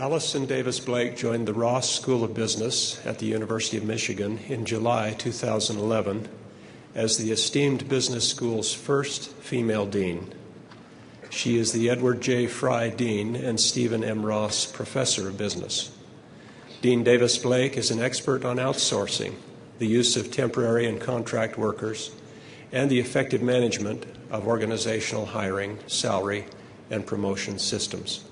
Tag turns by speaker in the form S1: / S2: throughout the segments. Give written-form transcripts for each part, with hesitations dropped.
S1: Alison Davis Blake joined the Ross School of Business at the University of Michigan in July 2011 as the esteemed business school's first female dean. She is the Edward J. Fry Dean and Stephen M. Ross Professor of Business. Dean Davis Blake is an expert on outsourcing, the use of temporary and contract workers, and the effective management of organizational hiring, salary, and promotion systems.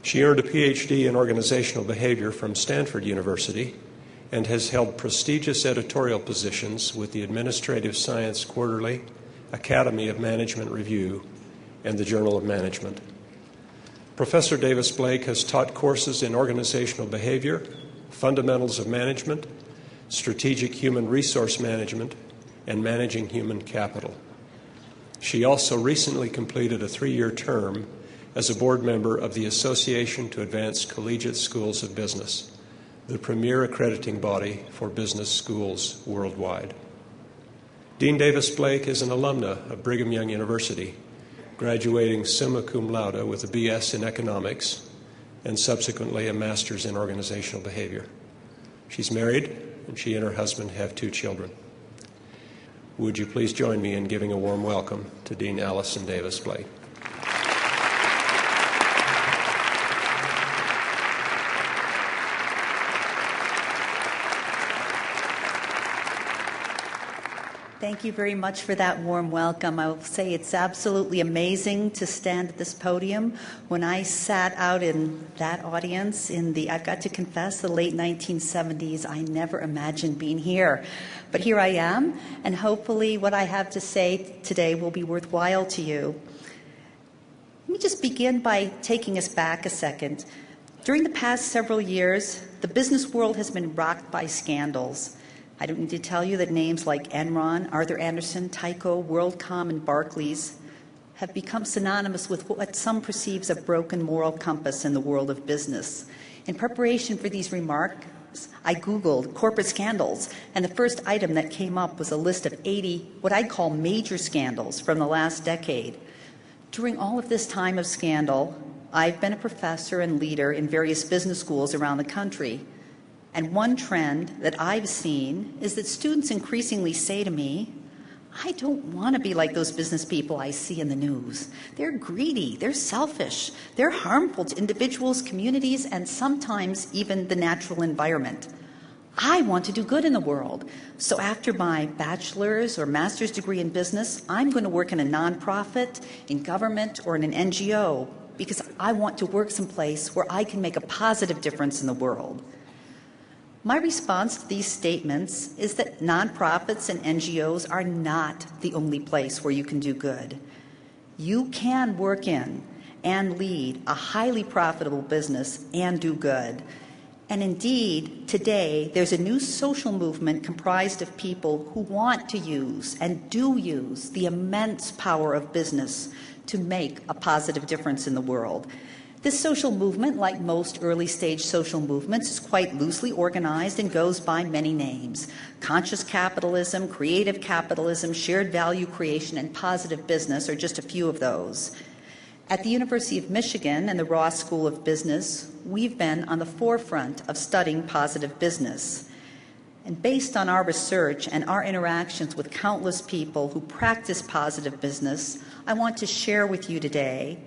S1: She earned a PhD in organizational behavior from Stanford University and has held prestigious editorial positions with the Administrative Science Quarterly, Academy of Management Review, and the Journal of Management. Professor Davis Blake has taught courses in organizational behavior, fundamentals of management, strategic human resource management, and managing human capital. She also recently completed a 3-year term as a board member of the Association to Advance Collegiate Schools of Business, the premier accrediting body for business schools worldwide. Dean Davis Blake is an alumna of Brigham Young University, graduating summa cum laude with a BS in economics and subsequently a master's in organizational behavior. She's married, and she and her husband have 2 children. Would you please join me in giving a warm welcome to Dean Alison Davis Blake.
S2: Thank you very much for that warm welcome. I will say it's absolutely amazing to stand at this podium. When I sat out in that audience I've got to confess, the late 1970s, I never imagined being here. But here I am, and hopefully what I have to say today will be worthwhile to you. Let me just begin by taking us back a second. During the past several years, the business world has been rocked by scandals. I don't need to tell you that names like Enron, Arthur Andersen, Tyco, WorldCom, and Barclays have become synonymous with what some perceive as a broken moral compass in the world of business. In preparation for these remarks, I Googled corporate scandals, and the first item that came up was a list of 80 what I'd call major scandals from the last decade. During all of this time of scandal, I've been a professor and leader in various business schools around the country. And one trend that I've seen is that students increasingly say to me, I don't want to be like those business people I see in the news. They're greedy, they're selfish, they're harmful to individuals, communities, and sometimes even the natural environment. I want to do good in the world. So after my bachelor's or master's degree in business, I'm going to work in a nonprofit, in government, or in an NGO because I want to work someplace where I can make a positive difference in the world. My response to these statements is that nonprofits and NGOs are not the only place where you can do good. You can work in and lead a highly profitable business and do good. And indeed, today, there's a new social movement comprised of people who want to use and do use the immense power of business to make a positive difference in the world. This social movement, like most early-stage social movements, is quite loosely organized and goes by many names. Conscious capitalism, creative capitalism, shared value creation, and positive business are just a few of those. At the University of Michigan and the Ross School of Business, we've been on the forefront of studying positive business. And based on our research and our interactions with countless people who practice positive business, I want to share with you today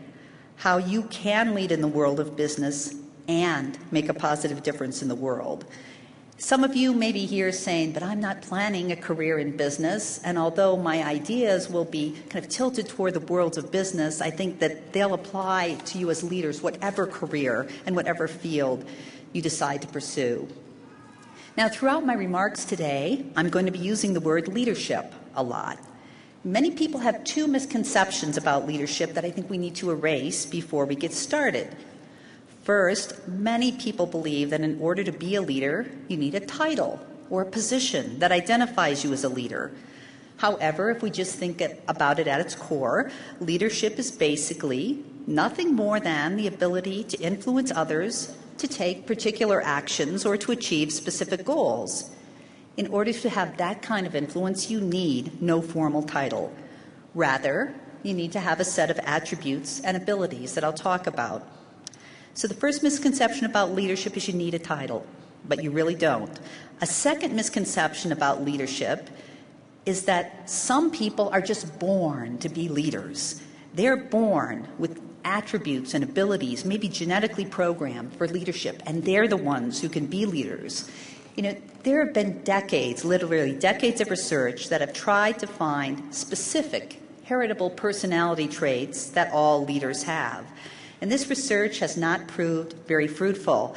S2: how you can lead in the world of business and make a positive difference in the world. Some of you may be here saying, but I'm not planning a career in business, and although my ideas will be kind of tilted toward the worlds of business, I think that they'll apply to you as leaders, whatever career and whatever field you decide to pursue. Now, throughout my remarks today, I'm going to be using the word leadership a lot. Many people have 2 misconceptions about leadership that I think we need to erase before we get started. First, many people believe that in order to be a leader, you need a title or a position that identifies you as a leader. However, if we just think about it at its core, leadership is basically nothing more than the ability to influence others to take particular actions or to achieve specific goals. In order to have that kind of influence, you need no formal title. Rather, you need to have a set of attributes and abilities that I'll talk about. So the first misconception about leadership is you need a title, but you really don't. A second misconception about leadership is that some people are just born to be leaders. They're born with attributes and abilities, maybe genetically programmed for leadership, and they're the ones who can be leaders. You know, there have been decades, literally decades of research that have tried to find specific heritable personality traits that all leaders have. And this research has not proved very fruitful.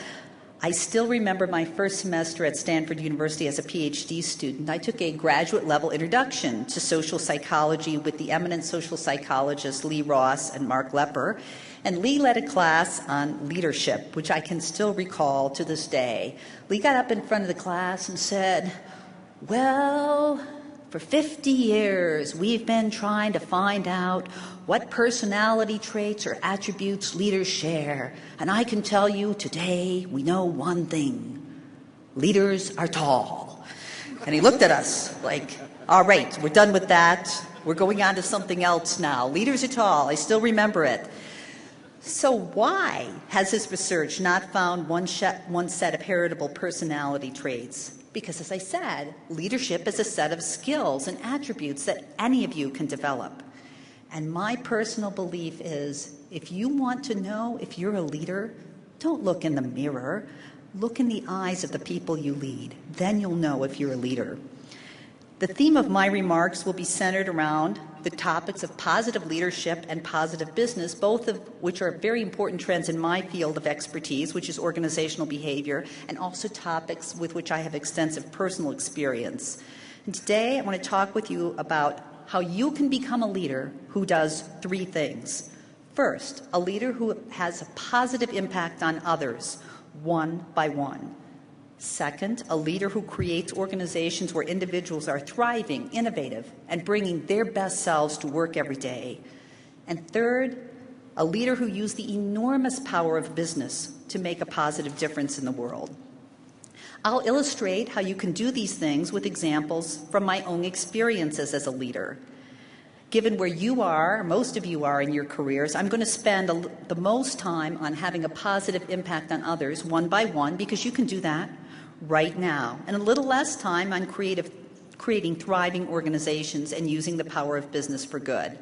S2: I still remember my first semester at Stanford University as a PhD student. I took a graduate level introduction to social psychology with the eminent social psychologists Lee Ross and Mark Lepper. And Lee led a class on leadership, which I can still recall to this day. Lee got up in front of the class and said, "Well, for 50 years, we've been trying to find out what personality traits or attributes leaders share. And I can tell you today, we know one thing. Leaders are tall." And he looked at us like, all right, we're done with that. We're going on to something else now. Leaders are tall. I still remember it. So why has this research not found one set of heritable personality traits? Because, as I said, leadership is a set of skills and attributes that any of you can develop. And my personal belief is, if you want to know if you're a leader, don't look in the mirror. Look in the eyes of the people you lead. Then you'll know if you're a leader. The theme of my remarks will be centered around the topics of positive leadership and positive business, both of which are very important trends in my field of expertise, which is organizational behavior, and also topics with which I have extensive personal experience. And today I want to talk with you about how you can become a leader who does three things. First, a leader who has a positive impact on others, one by one. Second, a leader who creates organizations where individuals are thriving, innovative, and bringing their best selves to work every day. And third, a leader who uses the enormous power of business to make a positive difference in the world. I'll illustrate how you can do these things with examples from my own experiences as a leader. Given where you are, most of you are in your careers, I'm going to spend the most time on having a positive impact on others one by one, because you can do that right now, and a little less time on creating thriving organizations and using the power of business for good.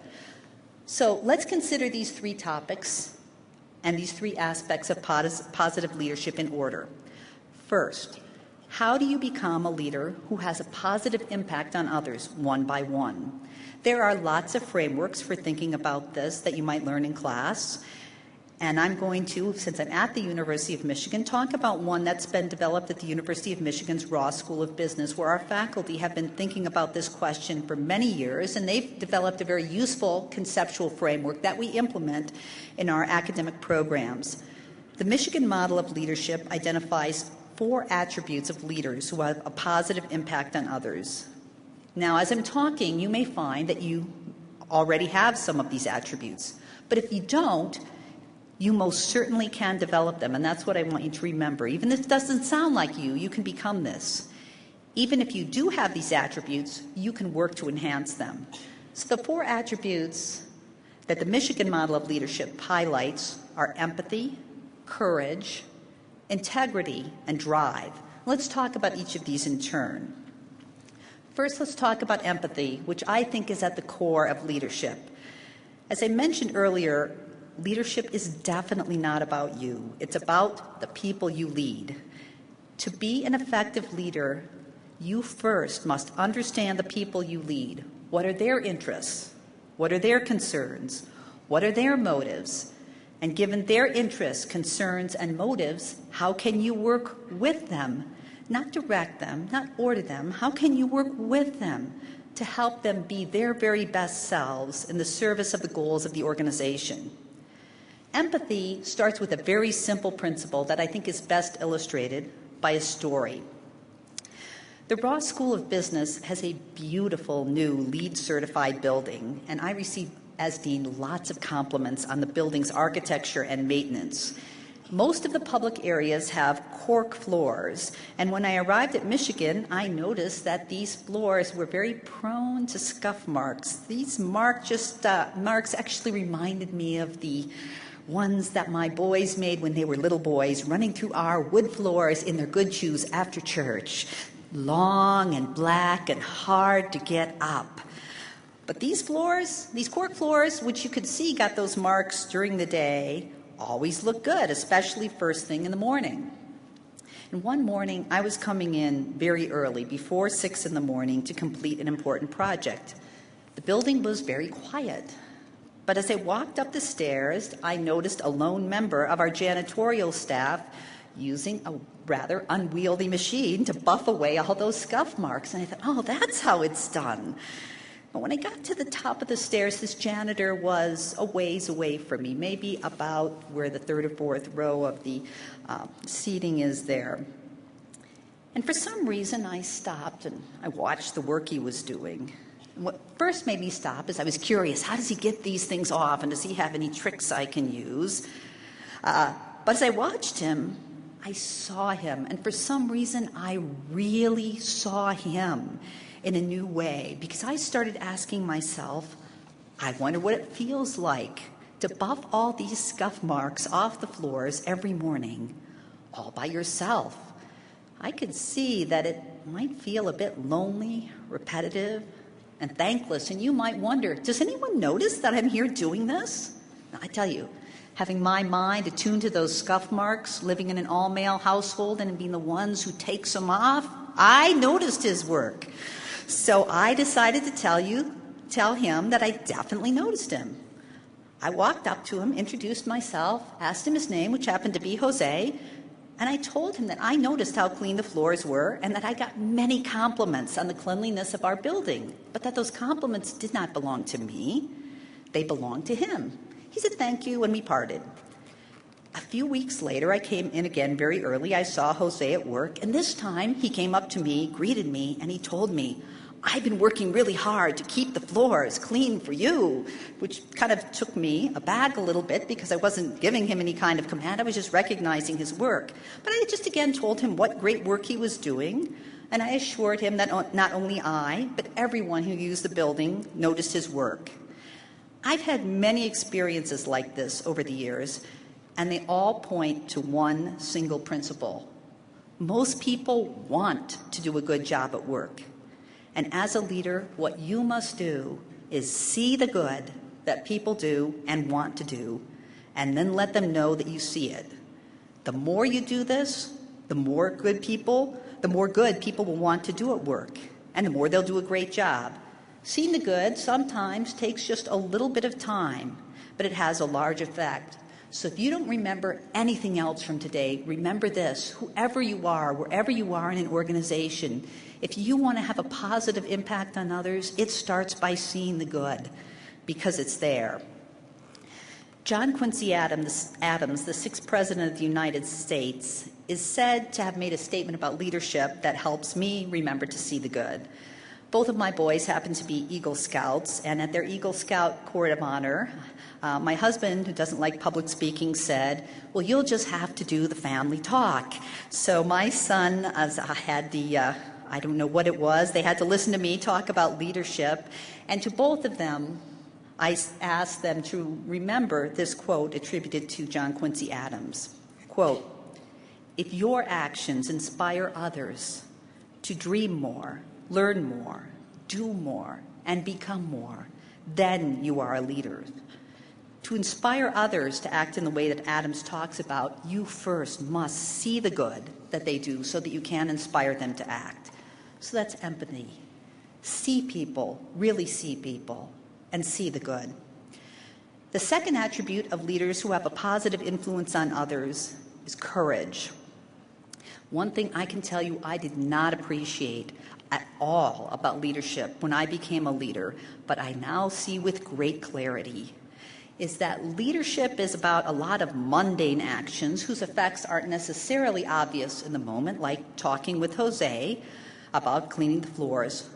S2: So let's consider these three topics and these three aspects of positive leadership in order. First, how do you become a leader who has a positive impact on others one by one? There are lots of frameworks for thinking about this that you might learn in class. And I'm going to, since I'm at the University of Michigan, talk about one that's been developed at the University of Michigan's Ross School of Business, where our faculty have been thinking about this question for many years, and they've developed a very useful conceptual framework that we implement in our academic programs. The Michigan model of leadership identifies 4 attributes of leaders who have a positive impact on others. Now, as I'm talking, you may find that you already have some of these attributes, but if you don't, you most certainly can develop them, and that's what I want you to remember. Even if it doesn't sound like you can become this. Even if you do have these attributes, you can work to enhance them. So the 4 attributes that the Michigan model of leadership highlights are empathy, courage, integrity, and drive. Let's talk about each of these in turn. First, let's talk about empathy, which I think is at the core of leadership. As I mentioned earlier, leadership is definitely not about you. It's about the people you lead. To be an effective leader, you first must understand the people you lead. What are their interests? What are their concerns? What are their motives? And given their interests, concerns, and motives, how can you work with them? Not direct them, not order them. How can you work with them to help them be their very best selves in the service of the goals of the organization? Empathy starts with a very simple principle that I think is best illustrated by a story. The Ross School of Business has a beautiful new LEED certified building, and I received, as dean, lots of compliments on the building's architecture and maintenance. Most of the public areas have cork floors, and when I arrived at Michigan, I noticed that these floors were very prone to scuff marks. These marks actually reminded me of the ones that my boys made when they were little boys, running through our wood floors in their good shoes after church, long and black and hard to get up. But these floors, these cork floors, which you could see got those marks during the day, always look good, especially first thing in the morning. And one morning, I was coming in very early, before 6 in the morning, to complete an important project. The building was very quiet. But as I walked up the stairs, I noticed a lone member of our janitorial staff using a rather unwieldy machine to buff away all those scuff marks. And I thought, oh, that's how it's done. But when I got to the top of the stairs, this janitor was a ways away from me, maybe about where the third or fourth row of the seating is there. And for some reason, I stopped and I watched the work he was doing. And what first made me stop is I was curious, how does he get these things off, and does he have any tricks I can use? But as I watched him, I saw him, and for some reason, I really saw him in a new way, because I started asking myself, I wonder what it feels like to buff all these scuff marks off the floors every morning, all by yourself. I could see that it might feel a bit lonely, repetitive, and thankless, and you might wonder, does anyone notice that I'm here doing this? Now, I tell you, having my mind attuned to those scuff marks, living in an all-male household and being the ones who takes them off, I noticed his work. So I decided to tell him that I definitely noticed him. I walked up to him, introduced myself, asked him his name, which happened to be Jose, and I told him that I noticed how clean the floors were and that I got many compliments on the cleanliness of our building, but that those compliments did not belong to me. They belonged to him. He said thank you, and we parted. A few weeks later, I came in again very early. I saw Jose at work, and this time he came up to me, greeted me, and he told me, I've been working really hard to keep the floors clean for you, which kind of took me aback a little bit because I wasn't giving him any kind of command. I was just recognizing his work. But I just again told him what great work he was doing, and I assured him that not only I, but everyone who used the building noticed his work. I've had many experiences like this over the years, and they all point to one single principle. Most people want to do a good job at work. And as a leader, what you must do is see the good that people do and want to do, and then let them know that you see it. The more you do this, the more good people will want to do at work, and the more they'll do a great job. Seeing the good sometimes takes just a little bit of time, but it has a large effect. So if you don't remember anything else from today, remember this: whoever you are, wherever you are in an organization, if you want to have a positive impact on others, it starts by seeing the good, because it's there. John Quincy Adams, the sixth president of the United States, is said to have made a statement about leadership that helps me remember to see the good. Both of my boys happen to be Eagle Scouts, and at their Eagle Scout Court of Honor, my husband, who doesn't like public speaking, said, well, you'll just have to do the family talk. So my son had the, I don't know what it was, they had to listen to me talk about leadership, and to both of them, I asked them to remember this quote attributed to John Quincy Adams. Quote, if your actions inspire others to dream more, learn more, do more, and become more, then you are a leader. To inspire others to act in the way that Adams talks about, you first must see the good that they do so that you can inspire them to act. So that's empathy. See people, really see people, and see the good. The second attribute of leaders who have a positive influence on others is courage. One thing I can tell you I did not appreciate at all about leadership when I became a leader, but I now see with great clarity, is that leadership is about a lot of mundane actions whose effects aren't necessarily obvious in the moment, like talking with Jose about cleaning the floors,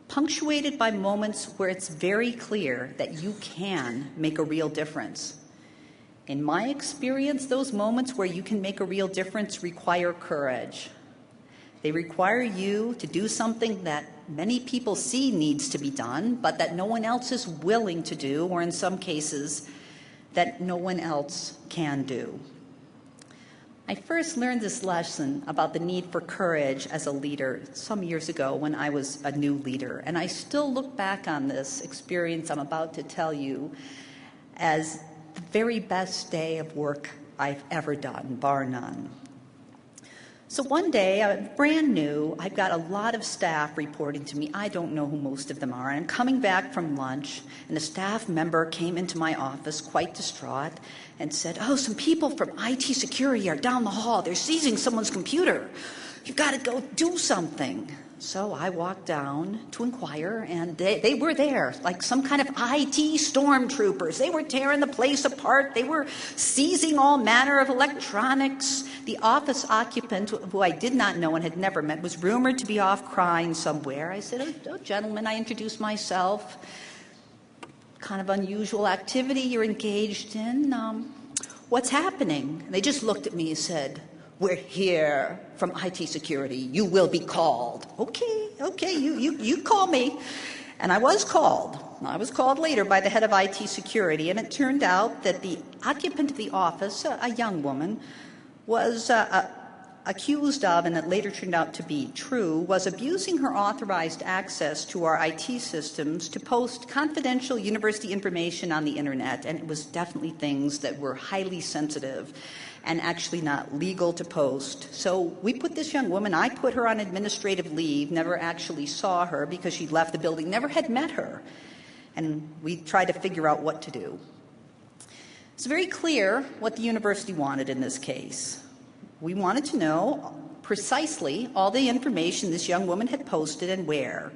S2: punctuated by moments where it's very clear that you can make a real difference. In my experience, those moments where you can make a real difference require courage. They require you to do something that many people see needs to be done, but that no one else is willing to do, or in some cases, that no one else can do. I first learned this lesson about the need for courage as a leader some years ago when I was a new leader, and I still look back on this experience I'm about to tell you as the very best day of work I've ever done, bar none. So one day, I'm brand new, I've got a lot of staff reporting to me. I don't know who most of them are. And I'm coming back from lunch, and a staff member came into my office quite distraught and said, "Oh, some people from IT security are down the hall. They're seizing someone's computer. You've got to go do something." So I walked down to inquire, and they were there, like some kind of IT stormtroopers. They were tearing the place apart. They were seizing all manner of electronics. The office occupant, who I did not know and had never met, was rumored to be off crying somewhere. I said, "Oh, gentlemen," I introduced myself. "Kind of unusual activity you're engaged in. What's happening?" And they just looked at me and said, "We're here from IT security. You will be called." Okay, you call me. And I was called. I was called later by the head of IT security, and it turned out that the occupant of the office, a young woman, was accused of, and it later turned out to be true, was abusing her authorized access to our IT systems to post confidential university information on the internet, and it was definitely things that were highly sensitive and actually not legal to post. So we put this young woman, I put her on administrative leave, never actually saw her because she'd left the building, never had met her, and we tried to figure out what to do. It's very clear what the university wanted in this case. We wanted to know precisely all the information this young woman had posted and where.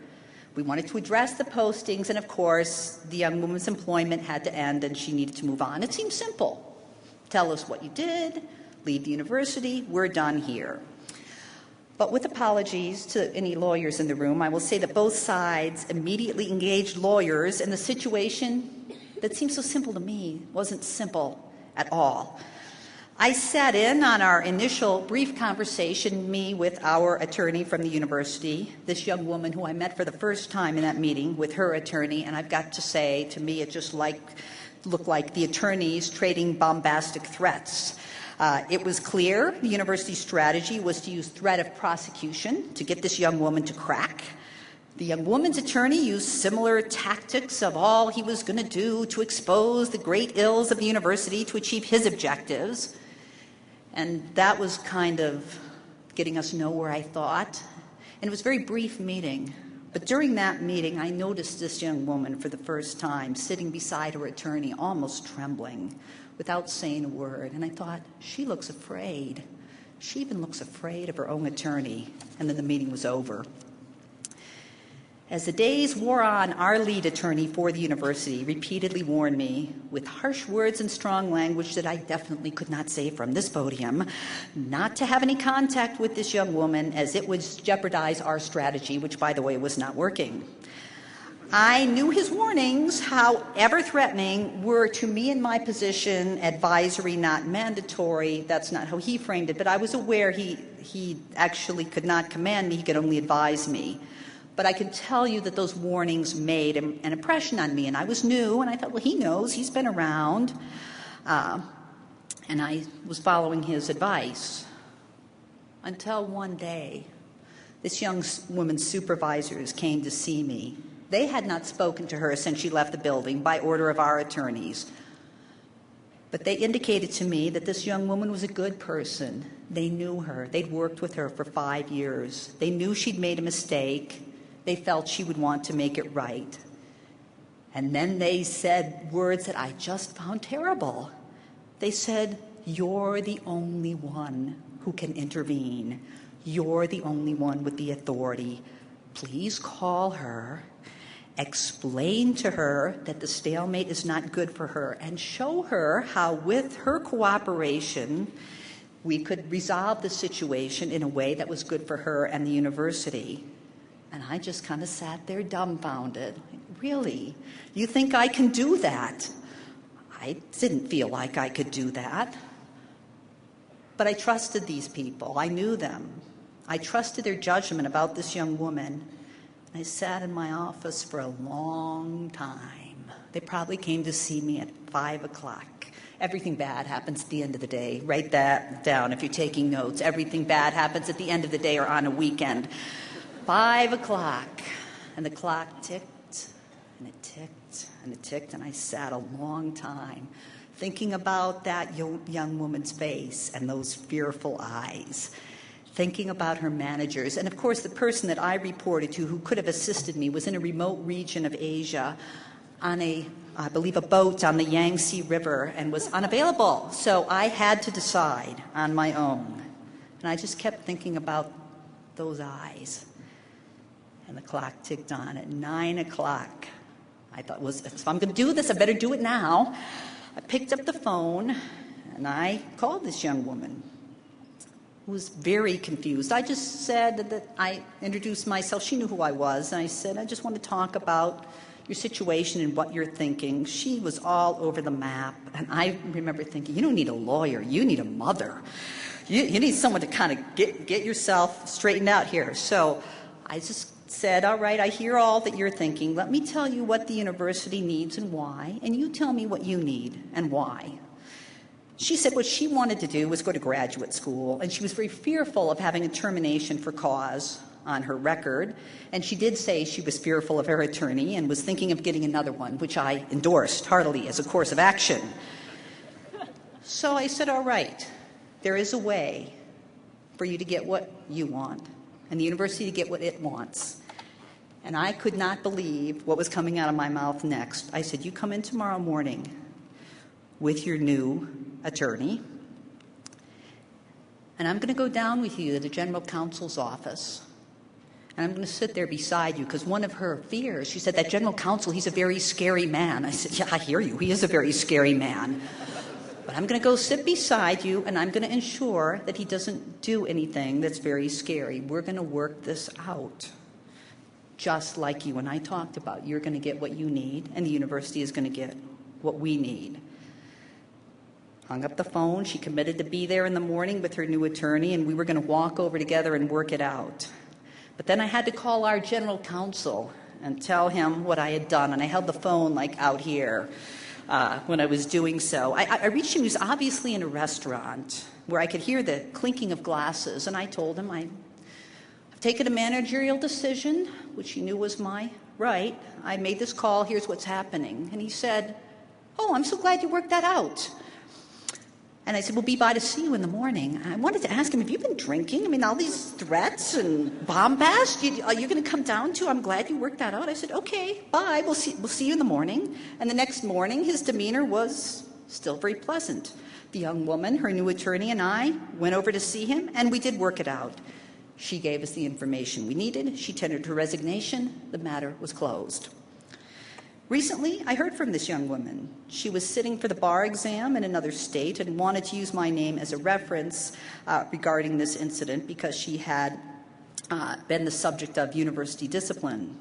S2: We wanted to address the postings, and of course, the young woman's employment had to end and she needed to move on. It seemed simple. Tell us what you did, leave the university, we're done here. But with apologies to any lawyers in the room, I will say that both sides immediately engaged lawyers, and the situation that seemed so simple to me wasn't simple at all. I sat in on our initial brief conversation, me with our attorney from the university, this young woman who I met for the first time in that meeting with her attorney, and I've got to say, to me, it just looked like the attorneys trading bombastic threats. It was clear the university's strategy was to use threat of prosecution to get this young woman to crack. The young woman's attorney used similar tactics of all he was going to do to expose the great ills of the university to achieve his objectives. And that was kind of getting us nowhere, I thought. And it was a very brief meeting. But during that meeting, I noticed this young woman for the first time sitting beside her attorney, almost trembling, without saying a word. And I thought, she looks afraid. She even looks afraid of her own attorney. And then the meeting was over. As the days wore on, our lead attorney for the university repeatedly warned me, with harsh words and strong language that I definitely could not say from this podium, not to have any contact with this young woman as it would jeopardize our strategy, which, by the way, was not working. I knew his warnings, however threatening, were to me in my position advisory, not mandatory. That's not how he framed it, but I was aware he actually could not command me, he could only advise me. But I can tell you that those warnings made an impression on me. And I was new, and I thought, well, he knows. He's been around. And I was following his advice. Until one day, this young woman's supervisors came to see me. They had not spoken to her since she left the building by order of our attorneys. But they indicated to me that this young woman was a good person. They knew her. They'd worked with her for 5 years. They knew she'd made a mistake. They felt she would want to make it right. And then they said words that I just found terrible. They said, "You're the only one who can intervene. You're the only one with the authority. Please call her, explain to her that the stalemate is not good for her, and show her how, with her cooperation, we could resolve the situation in a way that was good for her and the university." And I just kind of sat there dumbfounded. Really? You think I can do that? I didn't feel like I could do that. But I trusted these people. I knew them. I trusted their judgment about this young woman. I sat in my office for a long time. They probably came to see me at 5 o'clock. Everything bad happens at the end of the day. Write that down if you're taking notes. Everything bad happens at the end of the day or on a weekend. 5 o'clock, and the clock ticked, and it ticked, and it ticked, and I sat a long time thinking about that young woman's face and those fearful eyes, thinking about her managers. And of course, the person that I reported to who could have assisted me was in a remote region of Asia on I believe a boat on the Yangtze River, and was unavailable. So I had to decide on my own. And I just kept thinking about those eyes. And the clock ticked on at 9 o'clock. I thought, if I'm going to do this, I better do it now. I picked up the phone, and I called this young woman, who was very confused. I just said that I introduced myself. She knew who I was. And I said, I just want to talk about your situation and what you're thinking. She was all over the map. And I remember thinking, you don't need a lawyer. You need a mother. You need someone to kind of get yourself straightened out here. So I just said, all right, I hear all that you're thinking. Let me tell you what the university needs and why, and you tell me what you need and why. She said what she wanted to do was go to graduate school, and she was very fearful of having a termination for cause on her record. And she did say she was fearful of her attorney and was thinking of getting another one, which I endorsed heartily as a course of action. So I said, all right, there is a way for you to get what you want and the university to get what it wants. And I could not believe what was coming out of my mouth next. I said, you come in tomorrow morning with your new attorney, and I'm going to go down with you to the general counsel's office, and I'm going to sit there beside you, because one of her fears, she said, that general counsel, he's a very scary man. I said, yeah, I hear you. He is a very scary man. But I'm going to go sit beside you, and I'm going to ensure that he doesn't do anything that's very scary. We're going to work this out. Just like you and I talked about. You're going to get what you need, and the university is going to get what we need. Hung up the phone. She committed to be there in the morning with her new attorney, and we were going to walk over together and work it out. But then I had to call our general counsel and tell him what I had done, and I held the phone like out here when I was doing so. I reached him. He was obviously in a restaurant where I could hear the clinking of glasses, and I told him I've taken a managerial decision, which he knew was my right. I made this call. Here's what's happening. And he said, oh, I'm so glad you worked that out. And I said, we'll be by to see you in the morning. I wanted to ask him, have you been drinking? I mean, all these threats and bombast, are you going to come down to? I'm glad you worked that out. I said, okay, bye. We'll see you in the morning. And the next morning, his demeanor was still very pleasant. The young woman, her new attorney, and I went over to see him, and we did work it out. She gave us the information we needed. She tendered her resignation. The matter was closed. Recently, I heard from this young woman. She was sitting for the bar exam in another state and wanted to use my name as a reference regarding this incident because she had been the subject of university discipline.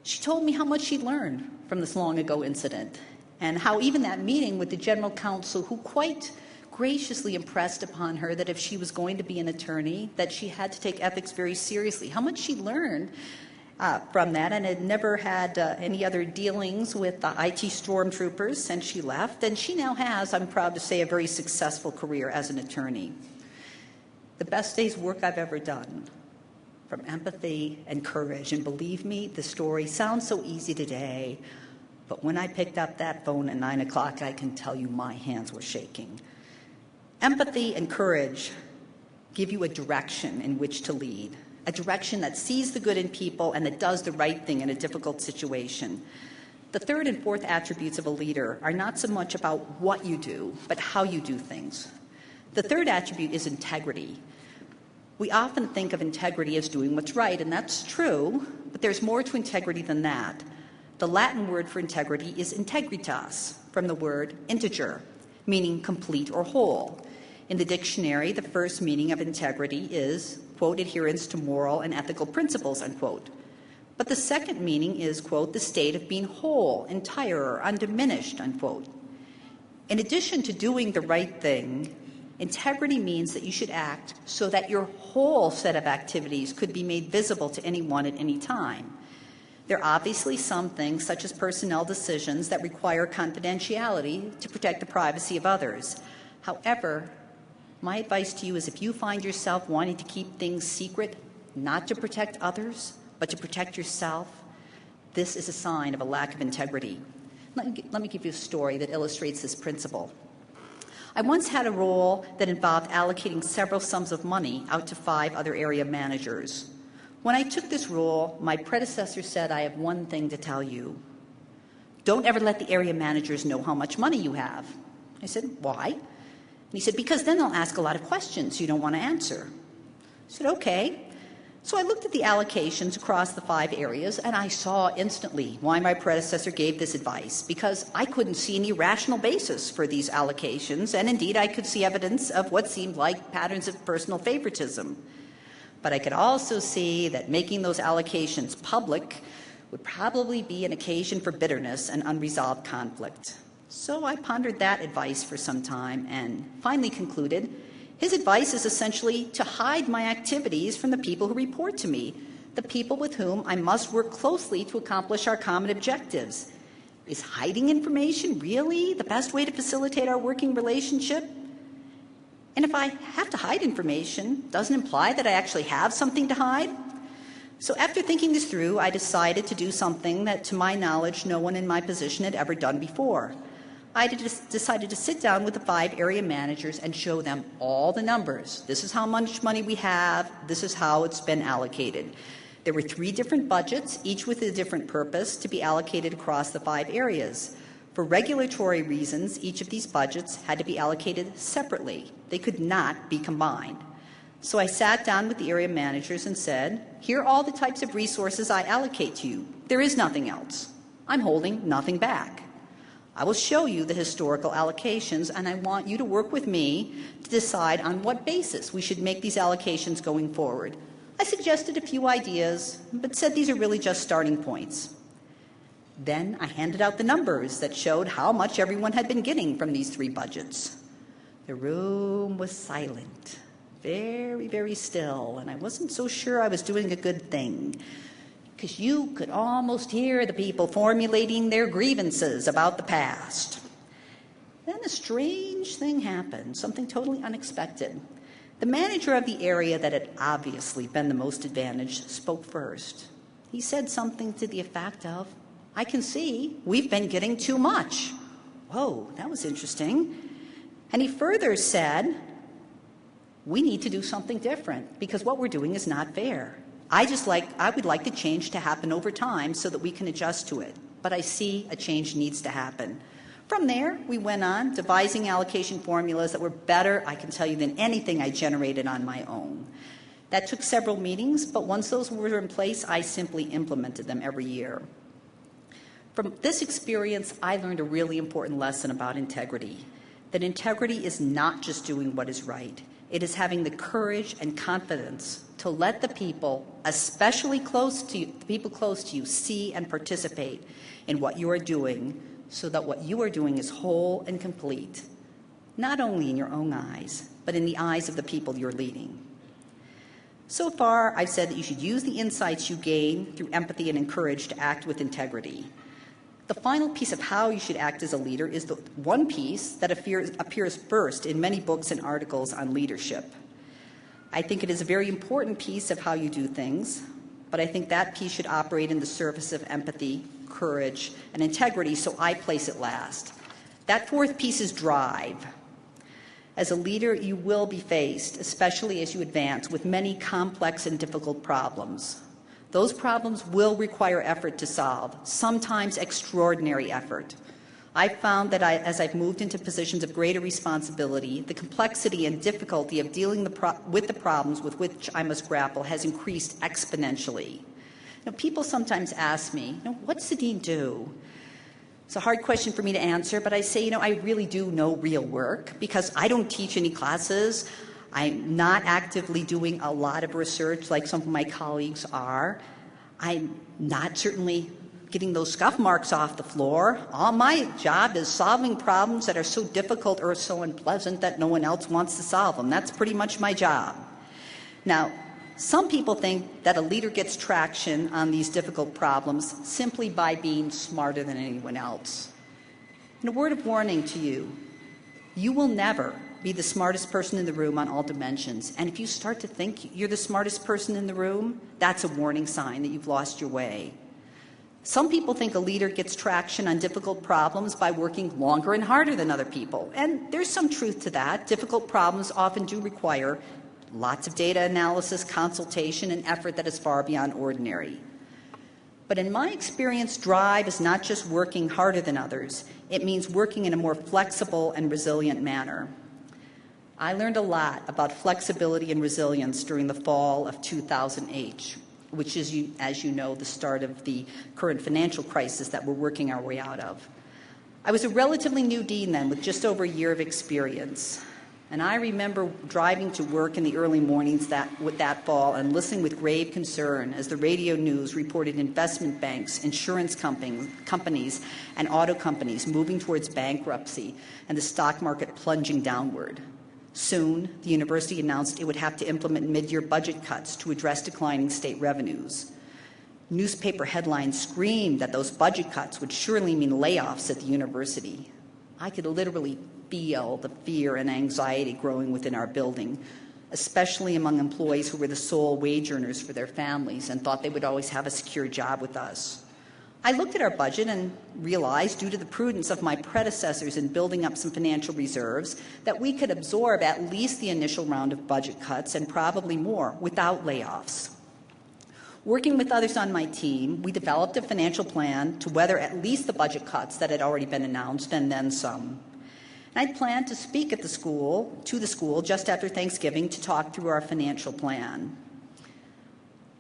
S2: She told me how much she'd learned from this long ago incident and how even that meeting with the general counsel, who quite graciously impressed upon her that if she was going to be an attorney, that she had to take ethics very seriously, how much she learned from that, and had never had any other dealings with IT stormtroopers since she left. And she now has, I'm proud to say, a very successful career as an attorney. The best day's work I've ever done, from empathy and courage. And believe me, the story sounds so easy today, but when I picked up that phone at 9 o'clock, I can tell you my hands were shaking. Empathy and courage give you a direction in which to lead. A direction that sees the good in people and that does the right thing in a difficult situation. The third and fourth attributes of a leader are not so much about what you do, but how you do things. The third attribute is integrity. We often think of integrity as doing what's right, and that's true, but there's more to integrity than that. The Latin word for integrity is integritas, from the word integer, meaning complete or whole. In the dictionary, the first meaning of integrity is, quote, adherence to moral and ethical principles, unquote. But the second meaning is, quote, the state of being whole, entire, or undiminished, unquote. In addition to doing the right thing, integrity means that you should act so that your whole set of activities could be made visible to anyone at any time. There are obviously some things, such as personnel decisions, that require confidentiality to protect the privacy of others. However, my advice to you is if you find yourself wanting to keep things secret, not to protect others, but to protect yourself, this is a sign of a lack of integrity. Let me give you a story that illustrates this principle. I once had a role that involved allocating several sums of money out to 5 other area managers. When I took this role, my predecessor said, "I have one thing to tell you. Don't ever let the area managers know how much money you have." I said, "Why?" And he said, "Because then they'll ask a lot of questions you don't want to answer." I said, "Okay." So I looked at the allocations across the 5 areas, and I saw instantly why my predecessor gave this advice, because I couldn't see any rational basis for these allocations, and indeed I could see evidence of what seemed like patterns of personal favoritism. But I could also see that making those allocations public would probably be an occasion for bitterness and unresolved conflict. So I pondered that advice for some time and finally concluded his advice is essentially to hide my activities from the people who report to me, the people with whom I must work closely to accomplish our common objectives. Is hiding information really the best way to facilitate our working relationship? And if I have to hide information, doesn't imply that I actually have something to hide? So after thinking this through, I decided to do something that, to my knowledge, no one in my position had ever done before. I decided to sit down with the 5 area managers and show them all the numbers. This is how much money we have. This is how it's been allocated. There were 3 different budgets, each with a different purpose, to be allocated across the 5 areas. For regulatory reasons, each of these budgets had to be allocated separately. They could not be combined. So I sat down with the area managers and said, "Here are all the types of resources I allocate to you. There is nothing else. I'm holding nothing back. I will show you the historical allocations, and I want you to work with me to decide on what basis we should make these allocations going forward." I suggested a few ideas, but said these are really just starting points. Then I handed out the numbers that showed how much everyone had been getting from these 3 budgets. The room was silent, very, very still, and I wasn't so sure I was doing a good thing, because you could almost hear the people formulating their grievances about the past. Then a strange thing happened, something totally unexpected. The manager of the area that had obviously been the most advantaged spoke first. He said something to the effect of, "I can see we've been getting too much." Whoa, that was interesting. And he further said, "We need to do something different because what we're doing is not fair. I would like the change to happen over time so that we can adjust to it. But I see a change needs to happen." From there, we went on devising allocation formulas that were better, I can tell you, than anything I generated on my own. That took several meetings, but once those were in place, I simply implemented them every year. From this experience, I learned a really important lesson about integrity, that integrity is not just doing what is right. It is having the courage and confidence to let the people, especially the people close to you, see and participate in what you are doing so that what you are doing is whole and complete, not only in your own eyes, but in the eyes of the people you're leading. So far, I've said that you should use the insights you gain through empathy and encourage to act with integrity. The final piece of how you should act as a leader is the one piece that appears first in many books and articles on leadership. I think it is a very important piece of how you do things, but I think that piece should operate in the service of empathy, courage, and integrity, so I place it last. That 4th piece is drive. As a leader, you will be faced, especially as you advance, with many complex and difficult problems. Those problems will require effort to solve, sometimes extraordinary effort. I've found that as I've moved into positions of greater responsibility, the complexity and difficulty of dealing with the problems with which I must grapple has increased exponentially. People sometimes ask me, "What does the dean do?" It's a hard question for me to answer, but I say, I really do know real work because I don't teach any classes. I'm not actively doing a lot of research like some of my colleagues are. I'm not certainly getting those scuff marks off the floor. All my job is solving problems that are so difficult or so unpleasant that no one else wants to solve them. That's pretty much my job. Now, some people think that a leader gets traction on these difficult problems simply by being smarter than anyone else. And a word of warning to you, you will never be the smartest person in the room on all dimensions. And if you start to think you're the smartest person in the room, that's a warning sign that you've lost your way. Some people think a leader gets traction on difficult problems by working longer and harder than other people. And there's some truth to that. Difficult problems often do require lots of data analysis, consultation, and effort that is far beyond ordinary. But in my experience, drive is not just working harder than others. It means working in a more flexible and resilient manner. I learned a lot about flexibility and resilience during the fall of 2008, which is, as you know, the start of the current financial crisis that we're working our way out of. I was a relatively new dean then, with just over a year of experience. And I remember driving to work in the early mornings that fall and listening with grave concern as the radio news reported investment banks, insurance companies, and auto companies moving towards bankruptcy and the stock market plunging downward. Soon, the university announced it would have to implement mid-year budget cuts to address declining state revenues. Newspaper headlines screamed that those budget cuts would surely mean layoffs at the university. I could literally feel the fear and anxiety growing within our building, especially among employees who were the sole wage earners for their families and thought they would always have a secure job with us. I looked at our budget and realized, due to the prudence of my predecessors in building up some financial reserves, that we could absorb at least the initial round of budget cuts and probably more without layoffs. Working with others on my team, we developed a financial plan to weather at least the budget cuts that had already been announced and then some. And I'd planned to speak at the school just after Thanksgiving to talk through our financial plan.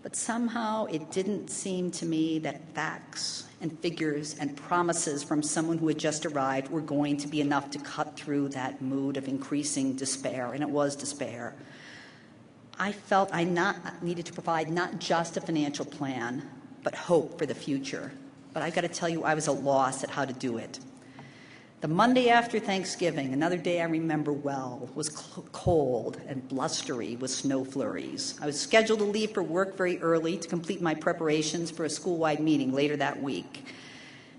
S2: But somehow it didn't seem to me that facts and figures and promises from someone who had just arrived were going to be enough to cut through that mood of increasing despair, and it was despair. I felt I needed to provide not just a financial plan, but hope for the future. But I've got to tell you, I was at a loss at how to do it. The Monday after Thanksgiving, another day I remember well, was cold and blustery with snow flurries. I was scheduled to leave for work very early to complete my preparations for a school-wide meeting later that week.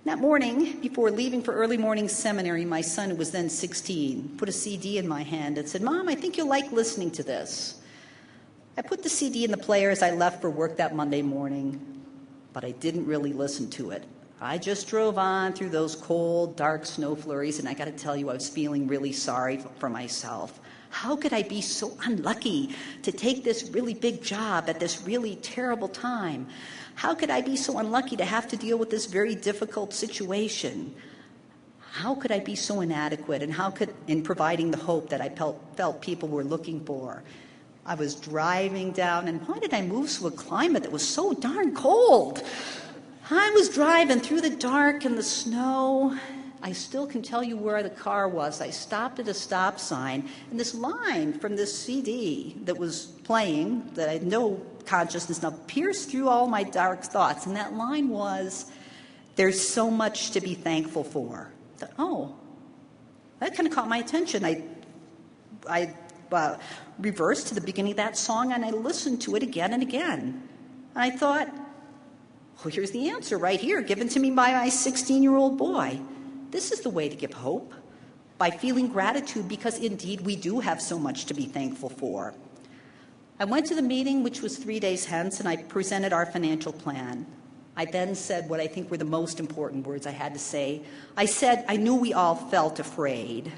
S2: That morning, before leaving for early morning seminary, my son, who was then 16, put a CD in my hand and said, "Mom, I think you'll like listening to this." I put the CD in the player as I left for work that Monday morning, but I didn't really listen to it. I just drove on through those cold, dark snow flurries, and I got to tell you, I was feeling really sorry for myself. How could I be so unlucky to take this really big job at this really terrible time? How could I be so unlucky to have to deal with this very difficult situation? How could I be so inadequate, and in providing the hope that I felt people were looking for? I was driving down, and why did I move to a climate that was so darn cold? I was driving through the dark and the snow. I still can tell you where the car was. I stopped at a stop sign, and this line from this CD that was playing, that I had no consciousness of, pierced through all my dark thoughts. And that line was, "There's so much to be thankful for." I thought, oh, that kind of caught my attention. I reversed to the beginning of that song, and I listened to it again and again. And I thought, well, here's the answer right here, given to me by my 16-year-old boy. This is the way to give hope, by feeling gratitude, because indeed we do have so much to be thankful for. I went to the meeting, which was 3 days hence, and I presented our financial plan. I then said what I think were the most important words I had to say. I said I knew we all felt afraid,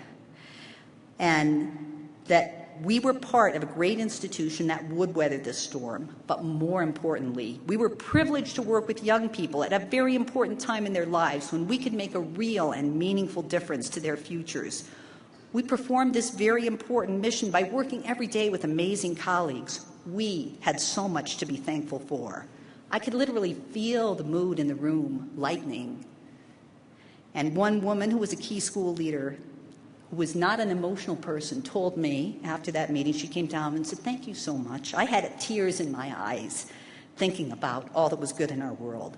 S2: and that we were part of a great institution that would weather this storm. But more importantly, we were privileged to work with young people at a very important time in their lives when we could make a real and meaningful difference to their futures. We performed this very important mission by working every day with amazing colleagues. We had so much to be thankful for. I could literally feel the mood in the room lightening. And one woman who was a key school leader, who was not an emotional person, told me after that meeting, she came down and said, "Thank you so much." I had tears in my eyes thinking about all that was good in our world.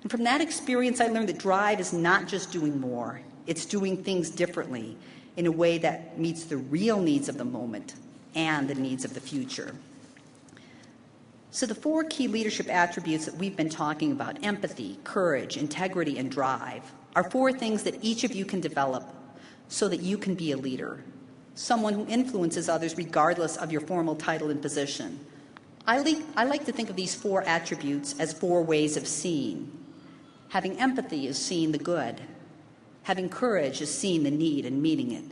S2: And from that experience, I learned that drive is not just doing more. It's doing things differently in a way that meets the real needs of the moment and the needs of the future. So the 4 key leadership attributes that we've been talking about, empathy, courage, integrity, and drive, are 4 things that each of you can develop so that you can be a leader, someone who influences others regardless of your formal title and position. I like to think of these 4 attributes as 4 ways of seeing. Having empathy is seeing the good. Having courage is seeing the need and meeting it.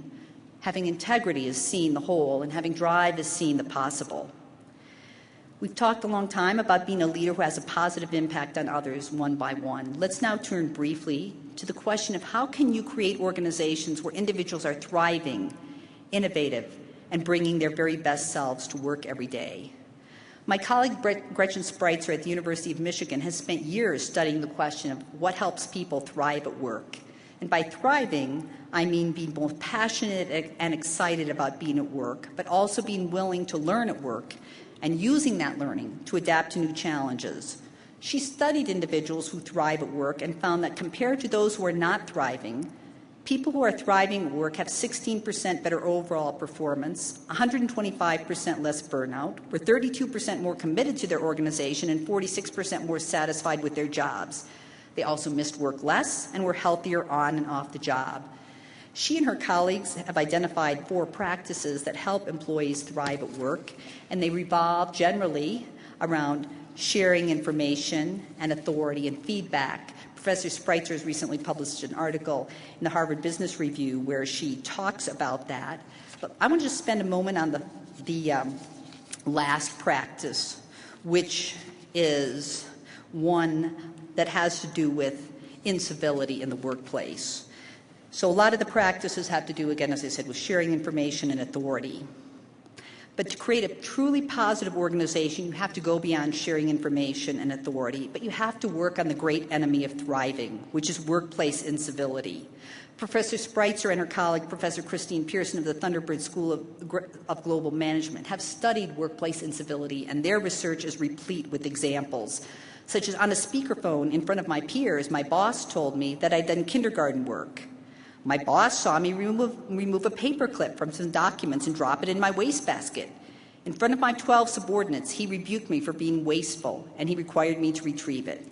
S2: Having integrity is seeing the whole, and having drive is seeing the possible. We've talked a long time about being a leader who has a positive impact on others one by one. Let's now turn briefly to the question of how can you create organizations where individuals are thriving, innovative, and bringing their very best selves to work every day. My colleague Gretchen Spreitzer at the University of Michigan has spent years studying the question of what helps people thrive at work. And by thriving, I mean being both passionate and excited about being at work, but also being willing to learn at work and using that learning to adapt to new challenges. She studied individuals who thrive at work and found that compared to those who are not thriving, people who are thriving at work have 16% better overall performance, 125% less burnout, were 32% more committed to their organization, and 46% more satisfied with their jobs. They also missed work less and were healthier on and off the job. She and her colleagues have identified 4 practices that help employees thrive at work, and they revolve generally around sharing information and authority and feedback. Professor Spreitzer has recently published an article in the Harvard Business Review where she talks about that. But I want to just spend a moment on the last practice, which is one that has to do with incivility in the workplace. So a lot of the practices have to do, again, as I said, with sharing information and authority. But to create a truly positive organization, you have to go beyond sharing information and authority, but you have to work on the great enemy of thriving, which is workplace incivility. Professor Spreitzer and her colleague, Professor Christine Pearson of the Thunderbird School of Global Management, have studied workplace incivility, and their research is replete with examples, such as on a speakerphone in front of my peers, my boss told me that I'd done kindergarten work. My boss saw me remove a paperclip from some documents and drop it in my wastebasket. In front of my 12 subordinates, he rebuked me for being wasteful, and he required me to retrieve it.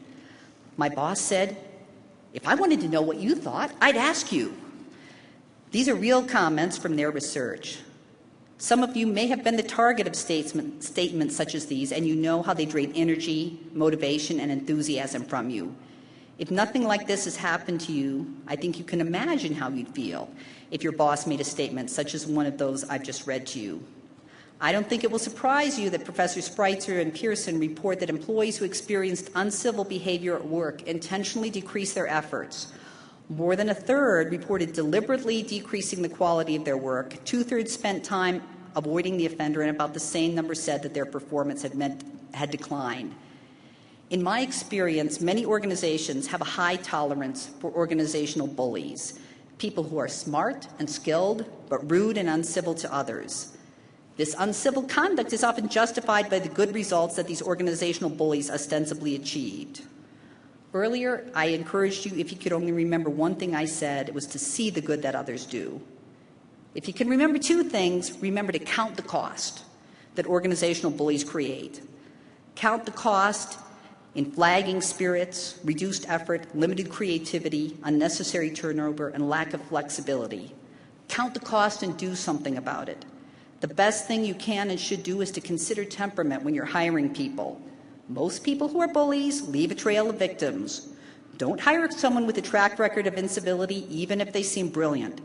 S2: My boss said, "If I wanted to know what you thought, I'd ask you." These are real comments from their research. Some of you may have been the target of statements such as these, and you know how they drain energy, motivation, and enthusiasm from you. If nothing like this has happened to you, I think you can imagine how you'd feel if your boss made a statement such as one of those I've just read to you. I don't think it will surprise you that Professor Spreitzer and Pearson report that employees who experienced uncivil behavior at work intentionally decreased their efforts. More than a third reported deliberately decreasing the quality of their work. 2/3 spent time avoiding the offender, and about the same number said that their performance had declined. In my experience, many organizations have a high tolerance for organizational bullies, people who are smart and skilled, but rude and uncivil to others. This uncivil conduct is often justified by the good results that these organizational bullies ostensibly achieved. Earlier, I encouraged you, if you could only remember one thing I said, it was to see the good that others do. If you can remember 2 things, remember to count the cost that organizational bullies create. Count the cost in flagging spirits, reduced effort, limited creativity, unnecessary turnover, and lack of flexibility. Count the cost and do something about it. The best thing you can and should do is to consider temperament when you're hiring people. Most people who are bullies leave a trail of victims. Don't hire someone with a track record of incivility, even if they seem brilliant.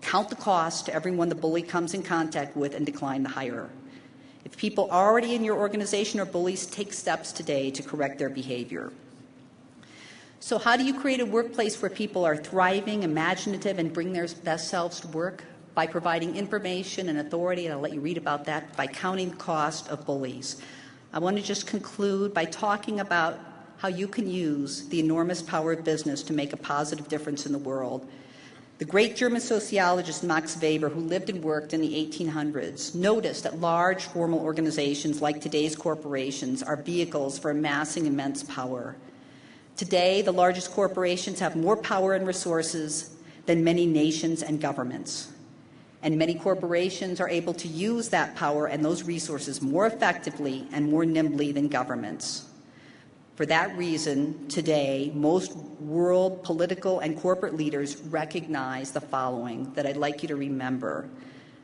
S2: Count the cost to everyone the bully comes in contact with and decline the hire. If people already in your organization are bullies, take steps today to correct their behavior. So how do you create a workplace where people are thriving, imaginative, and bring their best selves to work? By providing information and authority, and I'll let you read about that, by counting the cost of bullies. I want to just conclude by talking about how you can use the enormous power of business to make a positive difference in the world. The great German sociologist Max Weber, who lived and worked in the 1800s, noticed that large formal organizations like today's corporations are vehicles for amassing immense power. Today, the largest corporations have more power and resources than many nations and governments. And many corporations are able to use that power and those resources more effectively and more nimbly than governments. For that reason, today, most world political and corporate leaders recognize the following that I'd like you to remember.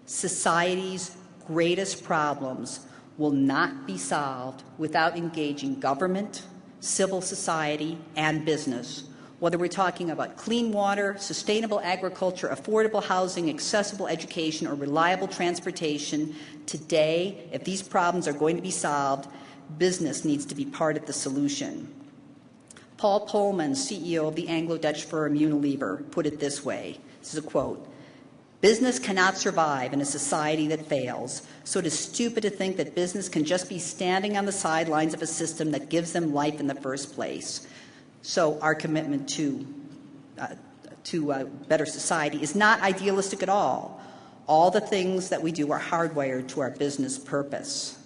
S2: Society's greatest problems will not be solved without engaging government, civil society, and business. Whether we're talking about clean water, sustainable agriculture, affordable housing, accessible education, or reliable transportation, today, if these problems are going to be solved, business needs to be part of the solution. Paul Pullman, CEO of the Anglo-Dutch firm Unilever, put it this way. This is a quote. "Business cannot survive in a society that fails, so it is stupid to think that business can just be standing on the sidelines of a system that gives them life in the first place." So our commitment to a better society is not idealistic at all. All the things that we do are hardwired to our business purpose.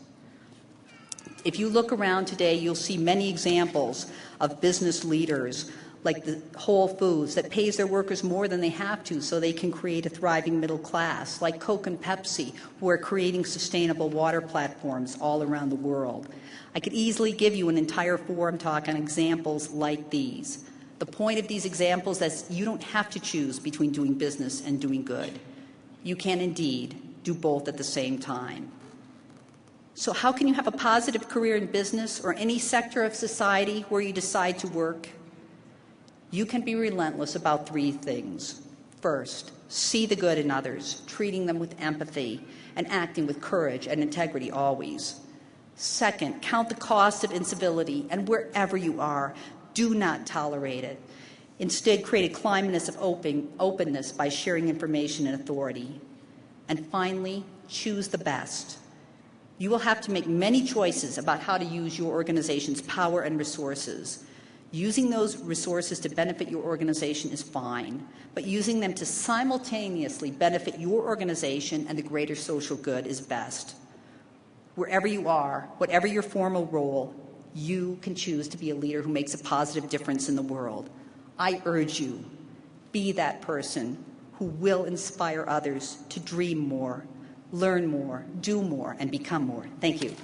S2: If you look around today, you'll see many examples of business leaders like the Whole Foods that pays their workers more than they have to so they can create a thriving middle class, like Coke and Pepsi, who are creating sustainable water platforms all around the world. I could easily give you an entire forum talk on examples like these. The point of these examples is you don't have to choose between doing business and doing good. You can indeed do both at the same time. So how can you have a positive career in business or any sector of society where you decide to work? You can be relentless about three things. First, see the good in others, treating them with empathy and acting with courage and integrity always. Second, count the cost of incivility, and wherever you are, do not tolerate it. Instead, create a climate of openness by sharing information and authority. And finally, choose the best. You will have to make many choices about how to use your organization's power and resources. Using those resources to benefit your organization is fine, but using them to simultaneously benefit your organization and the greater social good is best. Wherever you are, whatever your formal role, you can choose to be a leader who makes a positive difference in the world. I urge you, be that person who will inspire others to dream more, learn more, do more, and become more. Thank you.